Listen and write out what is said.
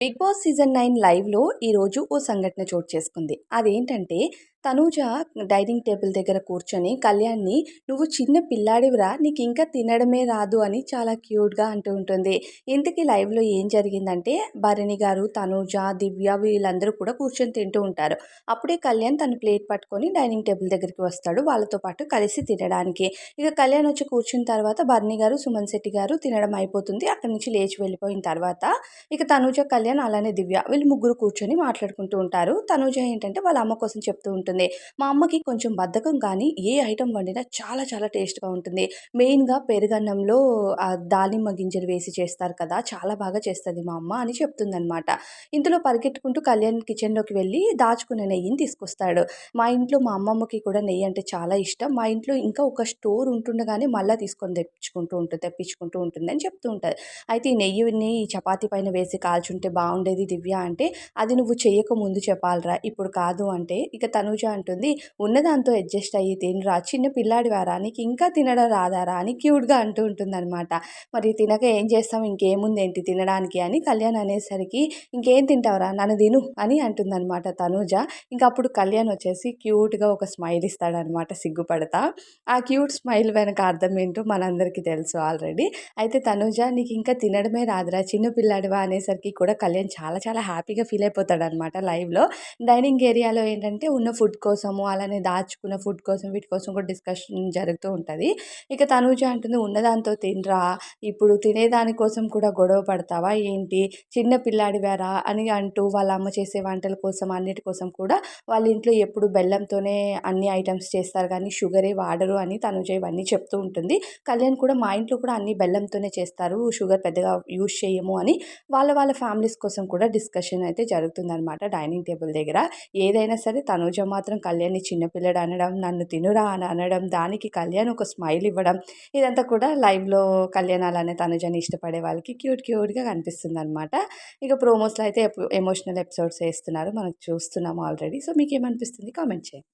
Big boss season 9 లైవ్‌లో ఈరోజు ఓ సంఘటన చోటు చేసుకుంది. అదేంటంటే తనూజ డైనింగ్ టేబుల్ దగ్గర కూర్చొని కళ్యాణ్‌ని "నువ్వు చిన్న పిల్లాడివిరా నీకింకా తినడమే రాదు" అని చాలా క్యూట్‌గా అంటూ ఉంటుంది. ఇంతకీ లైవ్‌లో ఏం జరిగిందంటే భరణి గారు, తనూజ, దివ్య వీళ్ళందరూ కూడా కూర్చొని తింటూ ఉంటారు. అప్పుడే కళ్యాణ్ తన ప్లేట్ పట్టుకొని డైనింగ్ టేబుల్ దగ్గరికి వస్తాడు వాళ్ళతో పాటు కలిసి తినడానికి. ఇక కళ్యాణ్ వచ్చి కూర్చున్న తర్వాత భరణి గారు, సుమన్ శెట్టి గారు తినడం అయిపోతుంది. అక్కడి నుంచి లేచి వెళ్ళిపోయిన తర్వాత ఇక తనూజ, కళ్యాణ్ అలానే దివ్య వీళ్ళు ముగ్గురు కూర్చొని మాట్లాడుకుంటూ ఉంటారు. తనూజ ఏంటంటే వాళ్ళ అమ్మ కోసం చెప్తూ ఉంటుంది. మా అమ్మకి కొంచెం బద్ధకం కానీ ఏ ఐటెమ్ వండినా చాలా చాలా టేస్ట్‌గా ఉంటుంది. మెయిన్‌గా పెరుగన్నంలో దానిమ్మ గింజలు వేసి చేస్తారు కదా! చాలా బాగా చేస్తది మా అమ్మ అని చెప్తుందనమాట. ఇంతలో పరిగెట్టుకుంటూ కళ్యాణ్ కిచెన్‌లోకి వెళ్ళి దాచుకున్న నెయ్యిని తీసుకొస్తాడు. మా ఇంట్లో మా అమ్మమ్మకి కూడా నెయ్యి అంటే చాలా ఇష్టం. మా ఇంట్లో ఇంకా ఒక స్టోర్ ఉంటుండగానే మళ్ళా తీసుకొని తెప్పించుకుంటూ ఉంటుందని చెప్తూ ఉంటది. అయితే ఈ నెయ్యిని ఈ చపాతీ పైన వేసి కాల్చుంటే బావుండేది దివ్య అంటే, "అది నువ్వు చెయ్యక ముందు చెప్పాలిరా, ఇప్పుడు కాదు" అంటే, ఇక తనూజ అంటుంది, "ఉన్నదాంతో అడ్జస్ట్ అయ్యి తినురా, చిన్న పిల్లాడివారా, నీకింకా తినడం రాదారా" అని క్యూట్‌గా అంటూ ఉంటుందనమాట. మరి తినక ఏం చేస్తాం, ఇంకేముందేంటి తినడానికి అని కళ్యాణ్ అనేసరికి, "ఇంకేం తింటావురా నన్ను తిను" అని అంటుందనమాట తనూజ. ఇంకప్పుడు కళ్యాణ్ వచ్చేసి క్యూట్‌గా ఒక స్మైల్ ఇస్తాడనమాట సిగ్గుపడతా. ఆ క్యూట్ స్మైల్ వెనక అర్థం ఏంటో మనందరికీ తెలుసు ఆల్రెడీ. అయితే తనూజ "నీకింకా తినడమే రాదురా చిన్న పిల్లాడివా" అనేసరికి కూడా కళ్యాణ్ చాలా చాలా హ్యాపీగా ఫీల్ అయిపోతాడనమాట లైవ్‌లో. డైనింగ్ ఏరియాలో ఏంటంటే ఉన్న ఫుడ్ కోసము, అలానే దాచుకున్న ఫుడ్ కోసం వీటి కోసం కూడా డిస్కషన్ జరుగుతూ ఉంటది. ఇక తనూజ అంటుంది "ఉన్నదాంతో తినరా, ఇప్పుడు తినేదాని కోసం కూడా గొడవ పడతావా ఏంటి? చిన్న పిల్లాడివారా" అని అంటూ వాళ్ళ అమ్మ చేసే వంటల కోసం అన్నిటి కోసం కూడా వాళ్ళ ఇంట్లో ఎప్పుడు బెల్లంతోనే అన్ని ఐటెమ్స్ చేస్తారు కానీ షుగరే వాడరు అని తనూజ ఇవన్నీ చెప్తూ ఉంటుంది. కళ్యాణ్ కూడా "మా ఇంట్లో కూడా అన్నీ బెల్లంతోనే చేస్తారు. షుగర్ పెద్దగా యూజ్ చేయము" అని వాళ్ళ ఫ్యామిలీస్ కోసం కూడా డిస్కషన్ అయితే జరుగుతుందనమాట డైనింగ్ టేబుల్ దగ్గర. ఏదైనా సరే తనూజ మాత్రం కళ్యాణ్‌ని చిన్న పిల్లాడు అనడం, "నన్ను తినురా" అని అనడం, దానికి కళ్యాణ్ ఒక స్మైల్ ఇవ్వడం, ఇదంతా కూడా లైవ్‌లో కళ్యాణ్ అలానే తనుజని ఇష్టపడే వాళ్ళకి క్యూట్‌గా కనిపిస్తుందనమాట. ఇక ప్రోమోస్‌లో అయితే ఎమోషనల్ ఎపిసోడ్స్ ఏస్తున్నారు. మనం చూస్తున్నాము ఆల్రెడీ. సో, మీకేమనిపిస్తుంది కామెంట్ చేయండి.